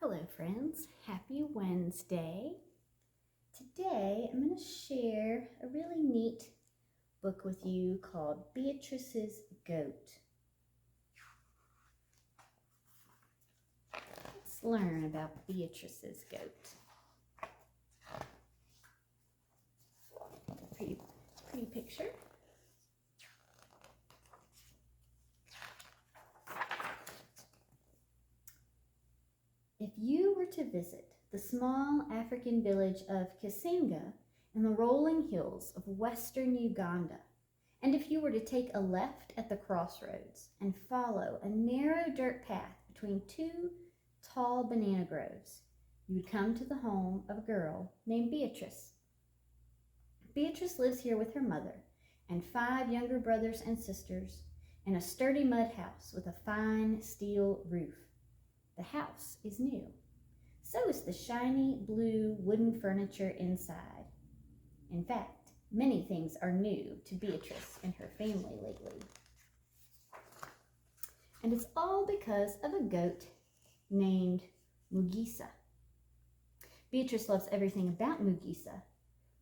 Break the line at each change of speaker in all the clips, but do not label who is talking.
Hello friends, happy Wednesday. Today I'm going to share a really neat book with you called Beatrice's Goat. Let's learn about Beatrice's goat. Pretty picture. If you were to visit the small African village of Kisinga in the rolling hills of western Uganda, and if you were to take a left at the crossroads and follow a narrow dirt path between two tall banana groves, you would come to the home of a girl named Beatrice. Beatrice lives here with her mother and 5 younger brothers and sisters in a sturdy mud house with a fine steel roof. The house is new. So is the shiny blue wooden furniture inside. In fact, many things are new to Beatrice and her family lately. And it's all because of a goat named Mugisa. Beatrice loves everything about Mugisa.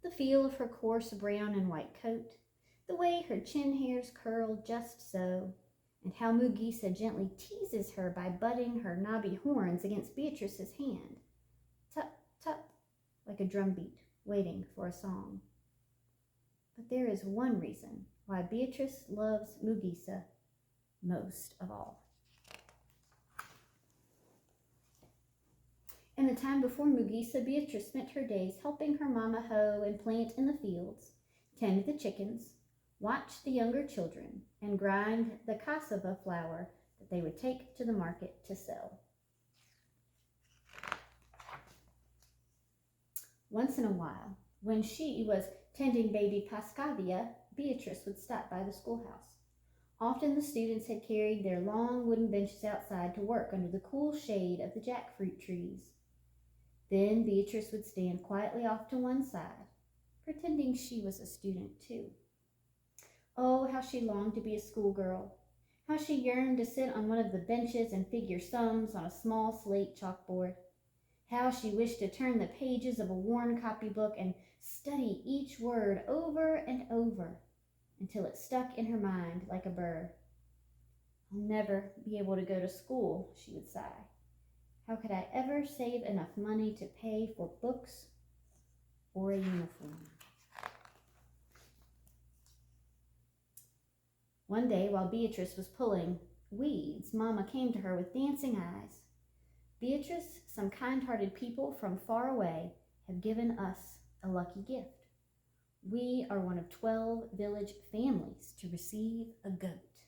The feel of her coarse brown and white coat, the way her chin hairs curl just so, and how Mugisa gently teases her by butting her knobby horns against Beatrice's hand. Tut, tut, like a drumbeat, waiting for a song. But there is one reason why Beatrice loves Mugisa most of all. In the time before Mugisa, Beatrice spent her days helping her mama hoe and plant in the fields, tend the chickens, watch the younger children, and grind the cassava flour that they would take to the market to sell. Once in a while, when she was tending baby Pascavia, Beatrice would stop by the schoolhouse. Often the students had carried their long wooden benches outside to work under the cool shade of the jackfruit trees. Then Beatrice would stand quietly off to one side, pretending she was a student too. Oh, how she longed to be a schoolgirl. How she yearned to sit on one of the benches and figure sums on a small slate chalkboard. How she wished to turn the pages of a worn copybook and study each word over and over until it stuck in her mind like a burr. I'll never be able to go to school, she would sigh. How could I ever save enough money to pay for books or a uniform? One day, while Beatrice was pulling weeds, Mama came to her with dancing eyes. Beatrice, some kind-hearted people from far away have given us a lucky gift. We are one of 12 village families to receive a goat.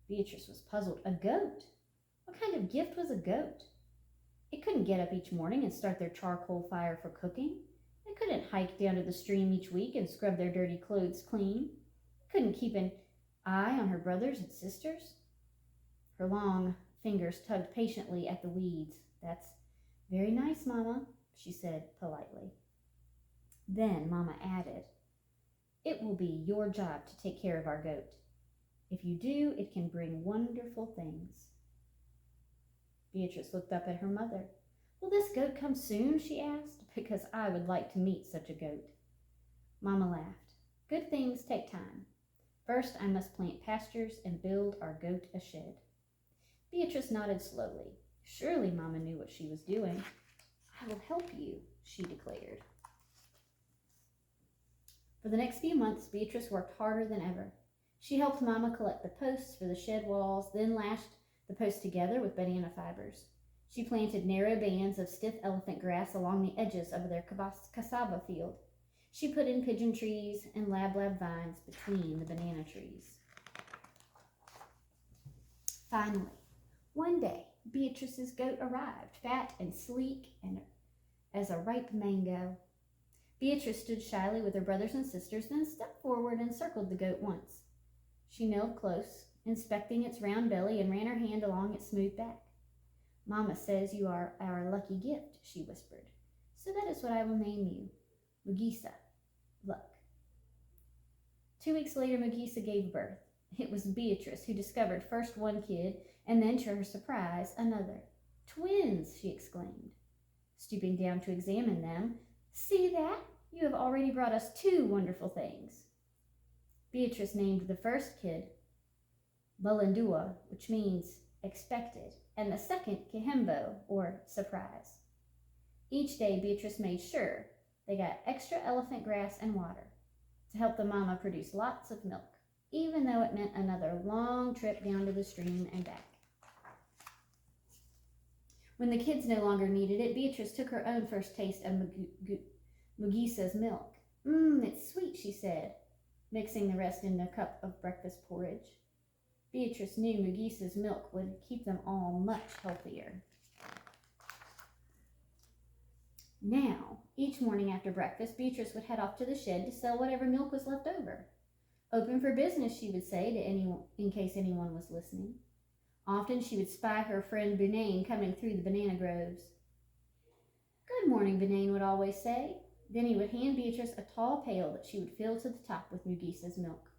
Beatrice was puzzled. A goat? What kind of gift was a goat? It couldn't get up each morning and start their charcoal fire for cooking. It couldn't hike down to the stream each week and scrub their dirty clothes clean. Couldn't keep an eye on her brothers and sisters. Her long fingers tugged patiently at the weeds. That's very nice, Mama, she said politely. Then Mama added, it will be your job to take care of our goat. If you do, it can bring wonderful things. Beatrice looked up at her mother. Will this goat come soon, she asked, because I would like to meet such a goat. Mama laughed. Good things take time. First, I must plant pastures and build our goat a shed. Beatrice nodded slowly. Surely Mama knew what she was doing. I will help you, she declared. For the next few months, Beatrice worked harder than ever. She helped Mama collect the posts for the shed walls, then lashed the posts together with banana fibers. She planted narrow bands of stiff elephant grass along the edges of their cassava field. She put in pigeon trees and lab vines between the banana trees. Finally, one day, Beatrice's goat arrived, fat and sleek and as a ripe mango. Beatrice stood shyly with her brothers and sisters, then stepped forward and circled the goat once. She knelt close, inspecting its round belly, and ran her hand along its smooth back. Mama says you are our lucky gift, she whispered. So that is what I will name you, Mugisa. Luck. 2 weeks later, Mugisa gave birth. It was Beatrice who discovered first one kid, and then, to her surprise, another. Twins, she exclaimed, stooping down to examine them. See that? You have already brought us 2 wonderful things. Beatrice named the first kid Balindua, which means expected, and the second Kihembo, or surprise. Each day, Beatrice made sure they got extra elephant grass and water to help the mama produce lots of milk, even though it meant another long trip down to the stream and back. When the kids no longer needed it, Beatrice took her own first taste of Mugisa's milk. It's sweet, she said, mixing the rest in a cup of breakfast porridge. Beatrice knew Mugisa's milk would keep them all much healthier. Now, each morning after breakfast, Beatrice would head off to the shed to sell whatever milk was left over. Open for business, she would say to anyone, in case anyone was listening. Often she would spy her friend Bunane coming through the banana groves. Good morning, Bunane would always say. Then he would hand Beatrice a tall pail that she would fill to the top with Mugisa's milk.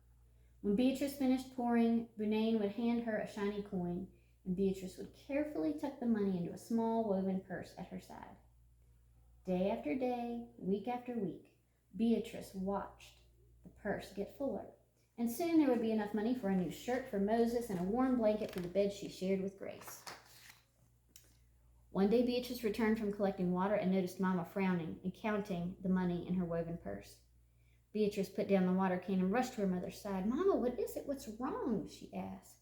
When Beatrice finished pouring, Bunane would hand her a shiny coin, and Beatrice would carefully tuck the money into a small woven purse at her side. Day after day, week after week, Beatrice watched the purse get fuller, and soon there would be enough money for a new shirt for Moses and a warm blanket for the bed she shared with Grace. One day, Beatrice returned from collecting water and noticed Mama frowning and counting the money in her woven purse. Beatrice put down the water can and rushed to her mother's side. Mama, what is it? What's wrong? She asked.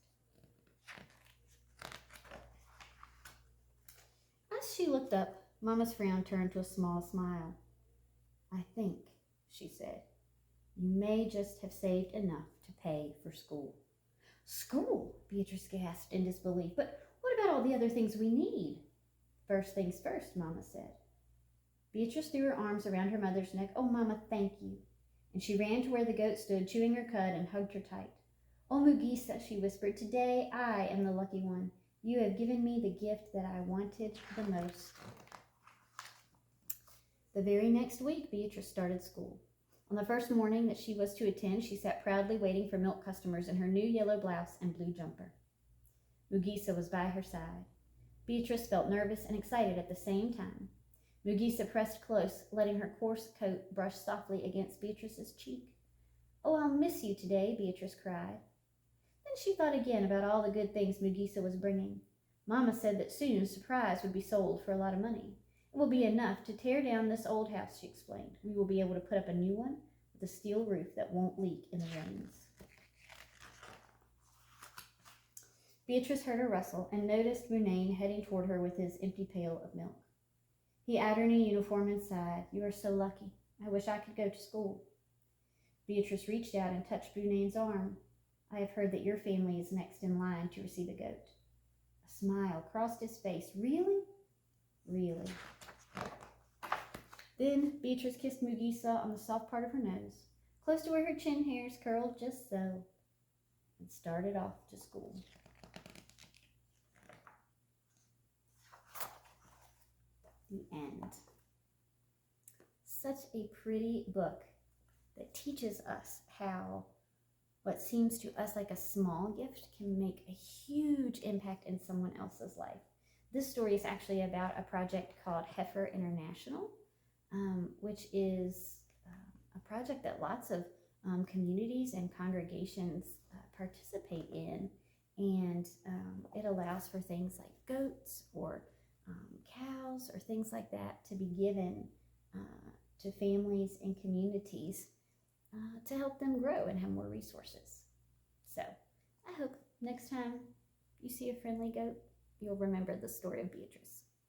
As she looked up, Mama's frown turned to a small smile. I think, she said, you may just have saved enough to pay for school. School? Beatrice gasped in disbelief. But what about all the other things we need? First things first, Mama said. Beatrice threw her arms around her mother's neck. Oh, Mama, thank you. And she ran to where the goat stood, chewing her cud, and hugged her tight. Oh, Mugisa, she whispered, today I am the lucky one. You have given me the gift that I wanted the most. The very next week, Beatrice started school. On the first morning that she was to attend, she sat proudly waiting for milk customers in her new yellow blouse and blue jumper. Mugisa was by her side. Beatrice felt nervous and excited at the same time. Mugisa pressed close, letting her coarse coat brush softly against Beatrice's cheek. Oh, I'll miss you today, Beatrice cried. Then she thought again about all the good things Mugisa was bringing. Mama said that soon Surprise would be sold for a lot of money. It will be enough to tear down this old house, she explained. We will be able to put up a new one with a steel roof that won't leak in the rains. Beatrice heard a rustle and noticed Bunane heading toward her with his empty pail of milk. He eyed her new uniform and sighed. You are so lucky. I wish I could go to school. Beatrice reached out and touched Bunane's arm. I have heard that your family is next in line to receive a goat. A smile crossed his face. Really? Really. Then Beatrice kissed Mugisa on the soft part of her nose, close to where her chin hairs curled just so, and started off to school. The end. Such a pretty book that teaches us how what seems to us like a small gift can make a huge impact in someone else's life. This story is actually about a project called Heifer International, which is a project that lots of communities and congregations participate in, and it allows for things like goats or cows or things like that to be given to families and communities to help them grow and have more resources. So I hope next time you see a friendly goat, you'll remember the story of Beatrice.